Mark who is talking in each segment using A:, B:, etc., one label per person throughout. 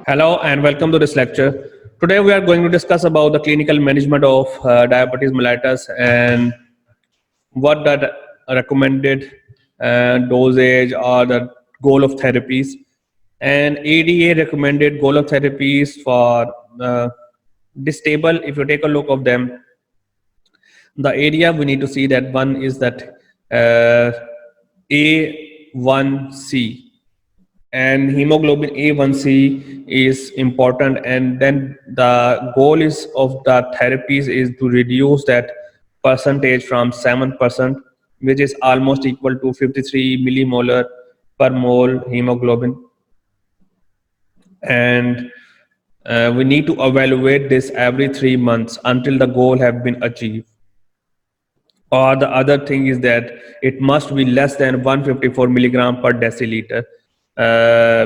A: Hello and welcome to this lecture. Today we are going to discuss about the clinical management of diabetes mellitus and what the recommended dosage or the goal of therapies. And ADA recommended goal of therapies for this table. If you take a look of them, the area we need to see that one is that A1C and hemoglobin A1C is important, and then the goal is of the therapies is to reduce that percentage from 7%, which is almost equal to 53 millimolar per mole hemoglobin, and we need to evaluate this every 3 months until the goal have been achieved. Or the other thing is that it must be less than 154 milligram per deciliter,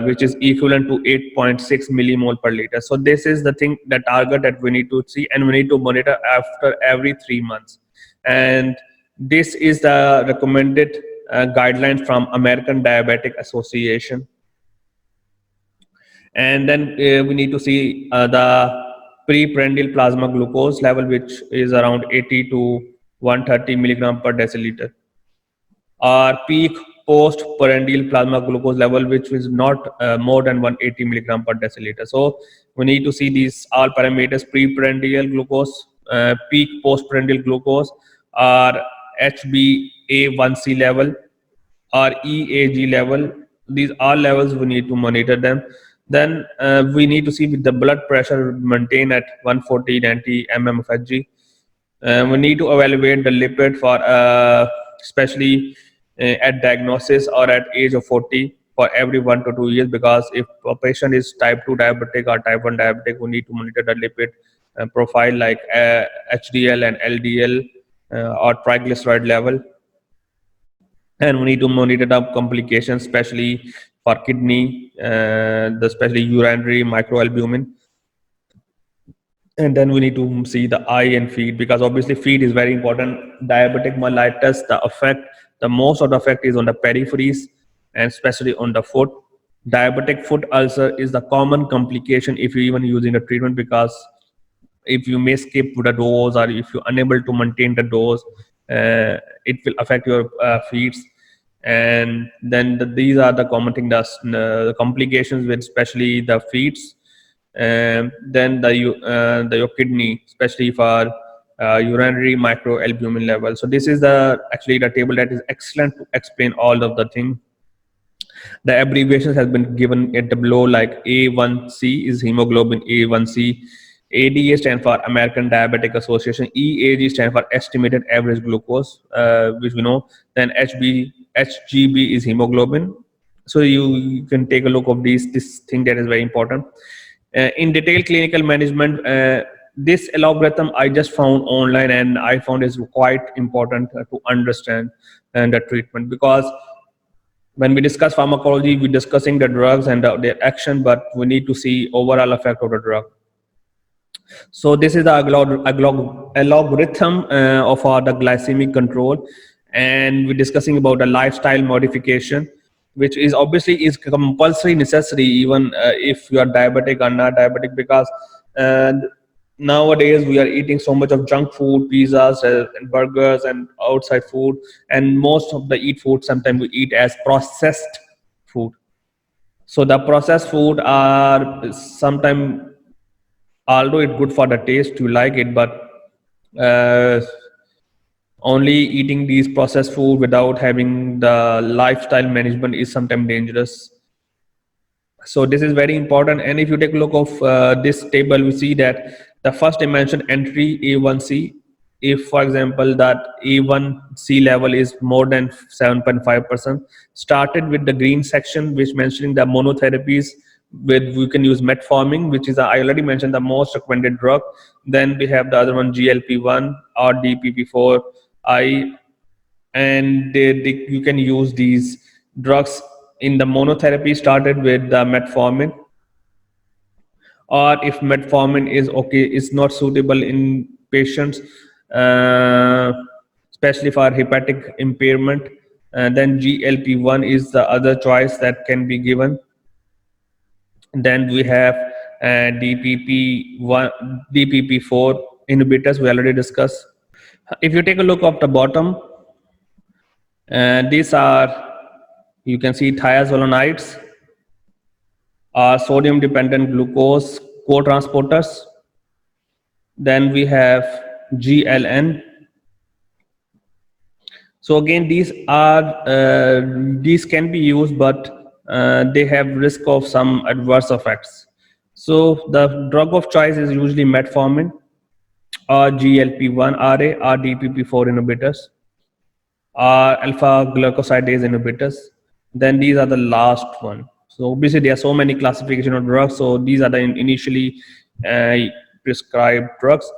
A: which is equivalent to 8.6 millimole per liter. So this is the thing, the target that we need to see, and we need to monitor after every 3 months. And this is the recommended guidelines from American Diabetic Association. And then we need to see the preprandial plasma glucose level, which is around 80 to 130 milligram per deciliter, or peak post-prandial plasma glucose level, which is not more than 180 milligram per deciliter. So we need to see these all parameters: preprandial glucose, peak postprandial glucose, or HbA1c level, or EAG level. These all levels we need to monitor them. Then we need to see with the blood pressure maintained at 140/90 mm of Hg. We need to evaluate the lipid for especially at diagnosis or at age of 40 for every 1 to 2 years, because if a patient is type 2 diabetic or type 1 diabetic, we need to monitor the lipid profile like HDL and LDL or triglyceride level. And we need to monitor the complications, especially for kidney, especially urinary microalbumin. And then we need to see the eye and feet, because obviously feet is very important. Diabetic mellitus, the most of the effect is on the peripheries and especially on the foot. Diabetic foot ulcer is the common complication if you're even using a treatment, because if you may skip the dose or if you're unable to maintain the dose, it will affect your feet. And then these are the common thing, the complications with especially the feet. Then your kidney, especially for urinary microalbumin level. So this is actually the table that is excellent to explain all of the thing. The abbreviations has been given at the below, like A1C is hemoglobin A1C, ADA stand for American Diabetic Association, EAG stand for estimated average glucose, which we know. Then HGB is hemoglobin. So you can take a look of this thing that is very important. In detailed clinical management, this algorithm I just found online, and I found is quite important to understand the treatment, because when we discuss pharmacology, we're discussing the drugs and their action, but we need to see overall effect of the drug. So this is the algorithm of the glycemic control, and we're discussing about the lifestyle modification, which is obviously is compulsory necessary even if you are diabetic or not diabetic, because nowadays we are eating so much of junk food, pizzas and burgers and outside food, and most of the eat food sometimes we eat as processed food. So the processed food are sometimes, although it's good for the taste, you like it, but only eating these processed food without having the lifestyle management is sometimes dangerous. So this is very important. And if you take a look of this table, we see that the first dimension entry A1C, if for example that A1C level is more than 7.5%, started with the green section, which mentioning the monotherapies with we can use metformin, which is I already mentioned the most recommended drug. Then we have the other one, GLP-1 or DPP-4I, and you can use these drugs in the monotherapy started with the metformin, or if metformin is okay, it's not suitable in patients, especially for hepatic impairment, then GLP-1 is the other choice that can be given. Then we have and DPP1, DPP4 inhibitors we already discussed. If you take a look at the bottom, these are, you can see thiazolonides are sodium dependent glucose co-transporters. Then we have GLN. So again, these can be used, but they have risk of some adverse effects. So the drug of choice is usually metformin or GLP-1 RA or DPP4 inhibitors or alpha glucosidase inhibitors. Then these are the last one. So obviously there are so many classification of drugs. So these are the initially uh, prescribed drugs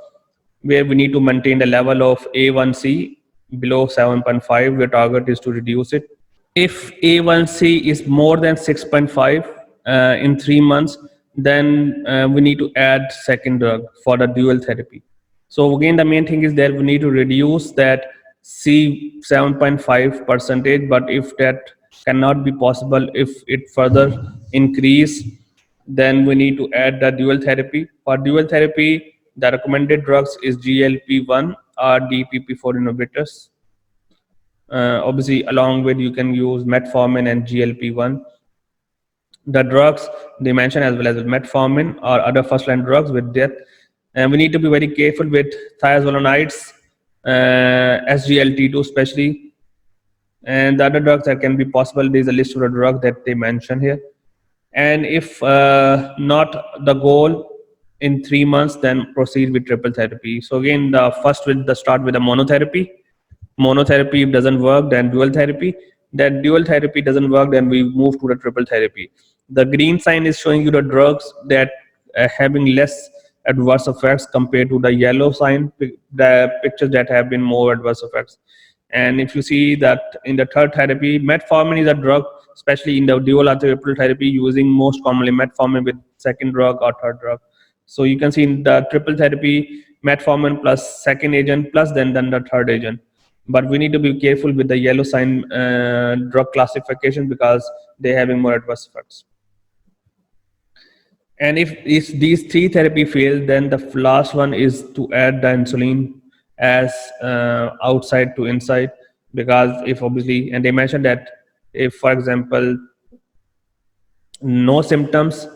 A: where we need to maintain the level of A1C below 7.5. Your target is to reduce it. If A1C is more than 6.5 in 3 months, then we need to add second drug for the dual therapy. So again, the main thing is that we need to reduce that C 7.5 percentage. But if that cannot be possible, if it further increase, then we need to add the dual therapy. For dual therapy, the recommended drugs is GLP-1 or DPP4 inhibitors. Obviously, along with you can use metformin and GLP-1. The drugs they mention as well as metformin or other first-line drugs with death. And we need to be very careful with thiazolonides, SGLT2 especially, and the other drugs that can be possible. There is a list of the drugs that they mention here. And if not the goal in 3 months, then proceed with triple therapy. So again, the first with the start with the monotherapy. Monotherapy doesn't work, then dual therapy. That dual therapy doesn't work, then we move to the triple therapy. The green sign is showing you the drugs that are having less adverse effects compared to the yellow sign, the pictures that have been more adverse effects. And if you see that in the third therapy, metformin is a drug, especially in the dual or triple therapy, using most commonly metformin with second drug or third drug. So you can see in the triple therapy, metformin plus second agent plus then the third agent. But we need to be careful with the yellow sign drug classification because they're having more adverse effects. And if these three therapy fail, then the last one is to add the insulin as outside to inside. Because if obviously, and they mentioned that if, for example, no symptoms,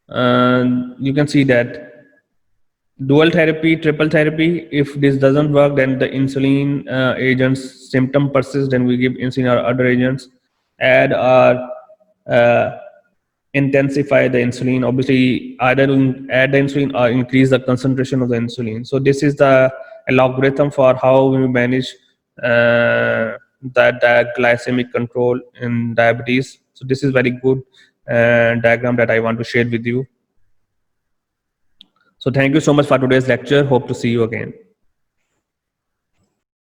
A: you can see that dual therapy, triple therapy, if this doesn't work, then the insulin agents symptom persist, then we give insulin or other agents, add or intensify the insulin. Obviously, either add the insulin or increase the concentration of the insulin. So this is the algorithm for how we manage the glycemic control in diabetes. So this is very good diagram that I want to share with you. So thank you so much for today's lecture. Hope to see you again.